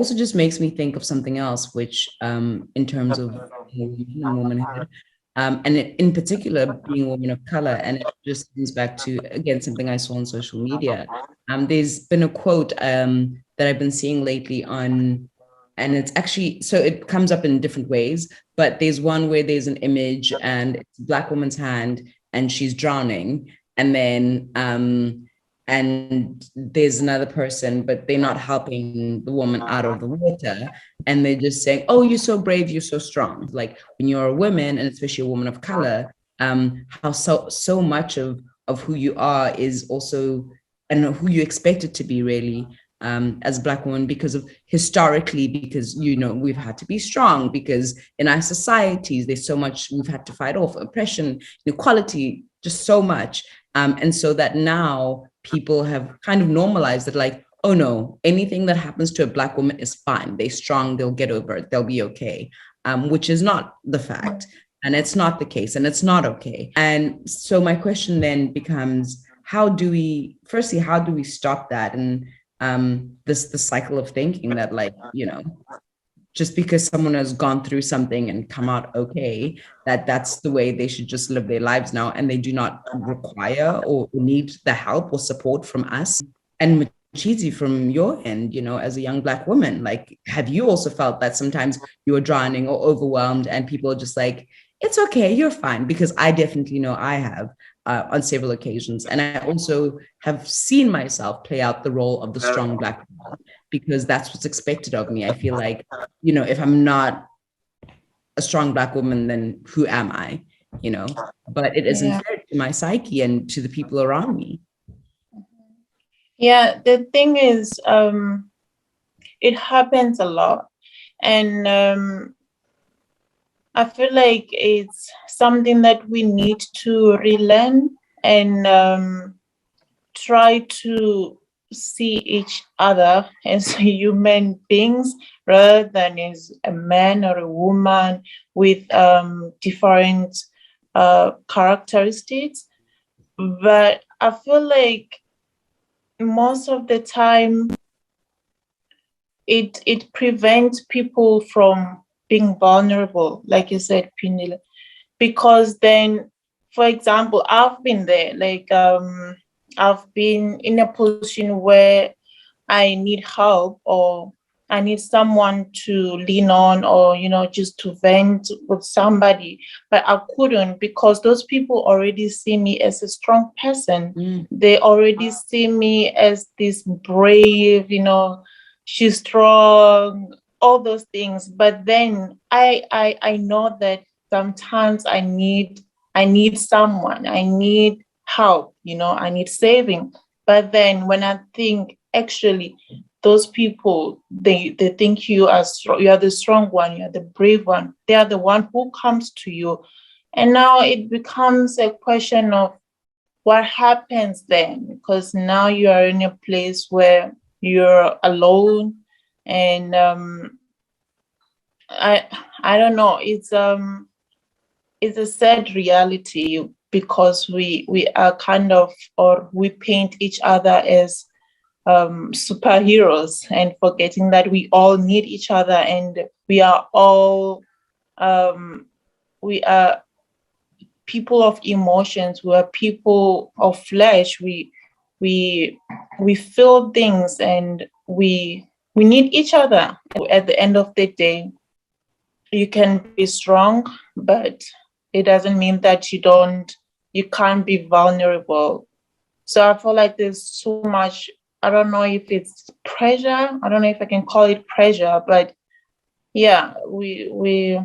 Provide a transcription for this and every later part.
also just makes me think of something else, which in terms of women and womanhood, and in particular being a woman of color, and it just comes back to again something I saw on social media. There's been a quote that I've been seeing lately on, and it's actually so it comes up in different ways, but there's one where there's an image and it's a Black woman's hand and she's drowning, and then and there's another person, but they're not helping the woman out of the water. And they're just saying, oh, you're so brave, you're so strong. Like when you're a woman, and especially a woman of color, how so much of who you are is also, and who you expect it to be really, as a Black woman, because of historically, because we've had to be strong, because in our societies there's so much we've had to fight off: oppression, inequality, just so much. And so that now people have kind of normalized it, like, oh no, anything that happens to a Black woman is fine. They're strong, they'll get over it, they'll be okay, which is not the fact. And it's not the case, and it's not okay. And so my question then becomes, how do we stop that? And this the cycle of thinking that, like, just because someone has gone through something and come out okay, that's the way they should just live their lives now, and they do not require or need the help or support from us. And Mchizi, from your end, as a young Black woman, like, have you also felt that sometimes you are drowning or overwhelmed and people are just like, it's okay, you're fine? Because I definitely know I have, on several occasions. And I also have seen myself play out the role of the strong Black woman, because that's what's expected of me. I feel like, if I'm not a strong Black woman, then who am I? But it isn't fair to my psyche and to the people around me. Yeah, the thing is, it happens a lot. And I feel like it's something that we need to relearn and try to see each other as human beings rather than as a man or a woman with different characteristics. But I feel like most of the time it prevents people from being vulnerable, like you said, Pinila, because then, for example, I've been there, like I've been in a position where I need help, or I need someone to lean on, or just to vent with somebody, but I couldn't, because those people already see me as a strong person. They already see me as this brave, she's strong, all those things. But then I know that sometimes I need someone, I need help, I need saving. But then when I think, actually, those people, they think you are the strong one, you are the brave one. They are the one who comes to you. And now it becomes a question of what happens then, because now you are in a place where you're alone. And I don't know, it's a sad reality, because we are kind of, or we paint each other as superheroes, and forgetting that we all need each other, and we are all we are people of emotions, we are people of flesh, we feel things, and we need each other. At the end of the day, you can be strong, but it doesn't mean that you can't be vulnerable. So I feel like there's so much, I don't know if it's pressure, I don't know if I can call it pressure, but yeah, we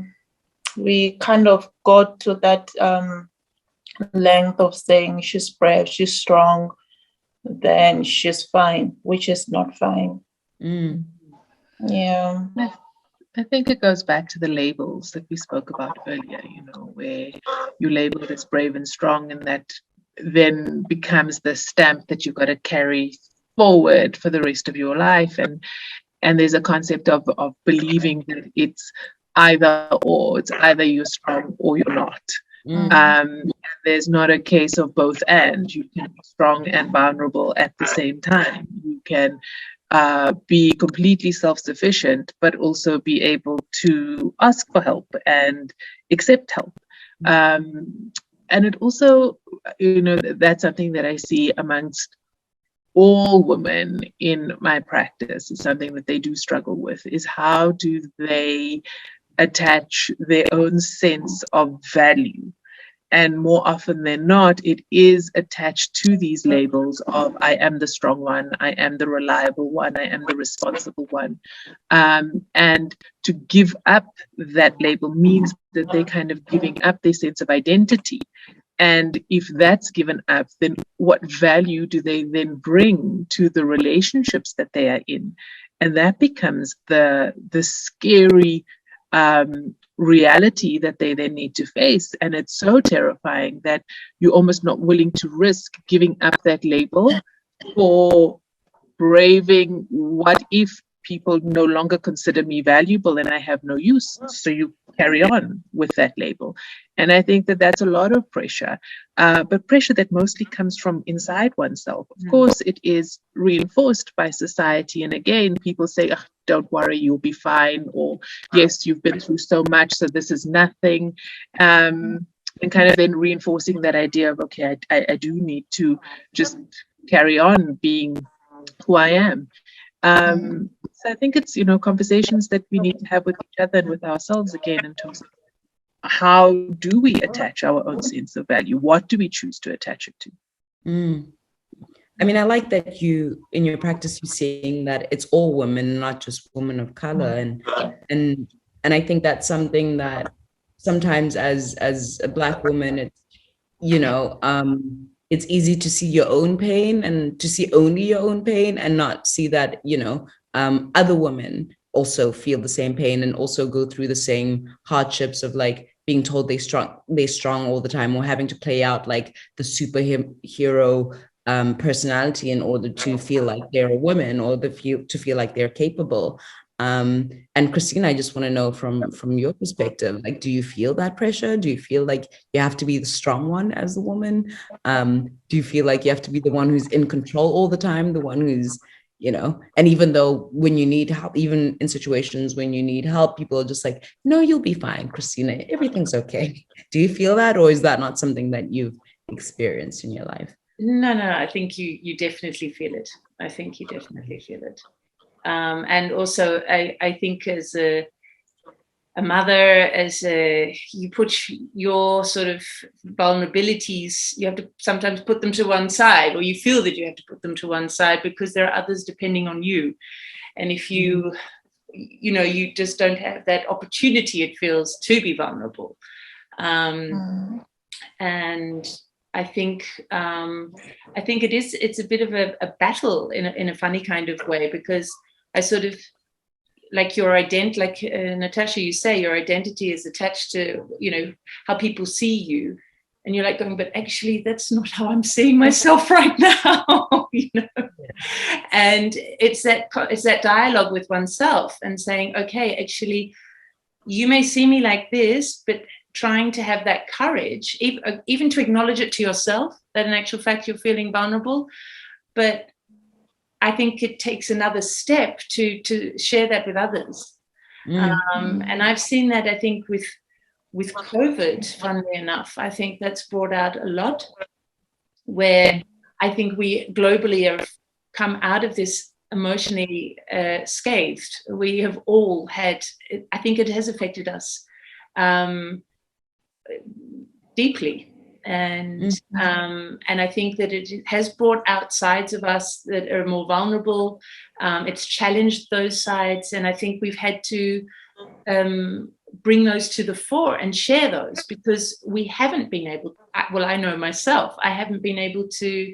kind of got to that length of saying she's brave, she's strong, then she's fine, which is not fine. Yeah. I think it goes back to the labels that we spoke about earlier, where you labeled as brave and strong, and that then becomes the stamp that you've got to carry forward for the rest of your life. And there's a concept of believing that it's either or, it's either you're strong or you're not. There's not a case of both and. You can be strong and vulnerable at the same time. You can be completely self-sufficient, but also be able to ask for help and accept help. And it also, that's something that I see amongst all women in my practice, is something that they do struggle with, is how do they attach their own sense of value. And more often than not, it is attached to these labels of I am the strong one, I am the reliable one, I am the responsible one. And to give up that label means that they're kind of giving up their sense of identity. And if that's given up, then what value do they then bring to the relationships that they are in? And that becomes the scary reality that they then need to face. And it's so terrifying that you're almost not willing to risk giving up that label for braving what if people no longer consider me valuable and I have no use. So you carry on with that label. And I think that that's a lot of pressure, but pressure that mostly comes from inside oneself. Of course, it is reinforced by society. And again, people say, oh, don't worry, you'll be fine. Or, yes, you've been through so much, so this is nothing. And kind of then reinforcing that idea of, okay, I do need to just carry on being who I am. So I think it's, conversations that we need to have with each other and with ourselves again, in terms of how do we attach our own sense of value? What do we choose to attach it to? I mean, I like that you, in your practice, you're saying that it's all women, not just women of color. And I think that's something that sometimes as a Black woman, it's, it's easy to see your own pain and to see only your own pain and not see that, other women also feel the same pain and also go through the same hardships of like being told they're strong all the time, or having to play out like the superhero personality in order to feel like they're a woman, or to feel like they're capable. And Christina, I just want to know from your perspective, like, do you feel that pressure? Do you feel like you have to be the strong one as a woman? Do you feel like you have to be the one who's in control all the time, the one who's, and even though when you need help, even in situations when you need help, people are just like, no, you'll be fine, Christina, everything's okay. Do you feel that, or is that not something that you've experienced in your life? No, I think you definitely feel it. I think you definitely feel it. And also, I think as a mother, you put your sort of vulnerabilities, you have to sometimes put them to one side, or you feel that you have to put them to one side because there are others depending on you. And if you just don't have that opportunity, it feels, to be vulnerable. And I think it's a bit of a battle in a funny kind of way, because I sort of, like your identity, like Natasha, you say your identity is attached to, how people see you. And you're like going, but actually that's not how I'm seeing myself right now, And it's that dialogue with oneself and saying, okay, actually, you may see me like this, but trying to have that courage, even to acknowledge it to yourself, that in actual fact you're feeling vulnerable. But I think it takes another step to share that with others. And I've seen that, I think, with COVID, funnily enough, I think that's brought out a lot, where I think we globally have come out of this emotionally scathed. We have all had, I think it has affected us deeply. And I think that it has brought out sides of us that are more vulnerable. It's challenged those sides, and I think we've had to bring those to the fore and share those, because we haven't been able. I know myself, I haven't been able to.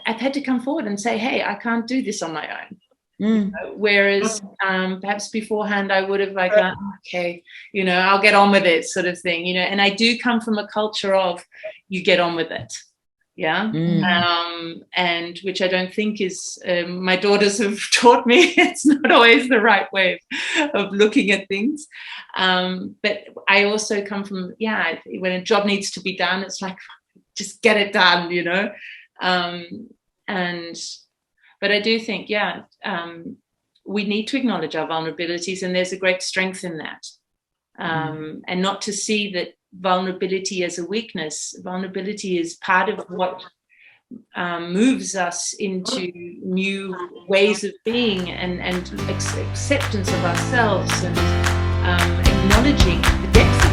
I've had to come forward and say, "Hey, I can't do this on my own." Whereas perhaps beforehand I would have like, okay, I'll get on with it, sort of thing, and I do come from a culture of you get on with it, and which I don't think is my daughters have taught me it's not always the right way of looking at things, but I also come from when a job needs to be done, it's like just get it done, But I do think, we need to acknowledge our vulnerabilities, and there's a great strength in that. And not to see that vulnerability as a weakness. Vulnerability is part of what moves us into new ways of being and acceptance of ourselves, and acknowledging the depth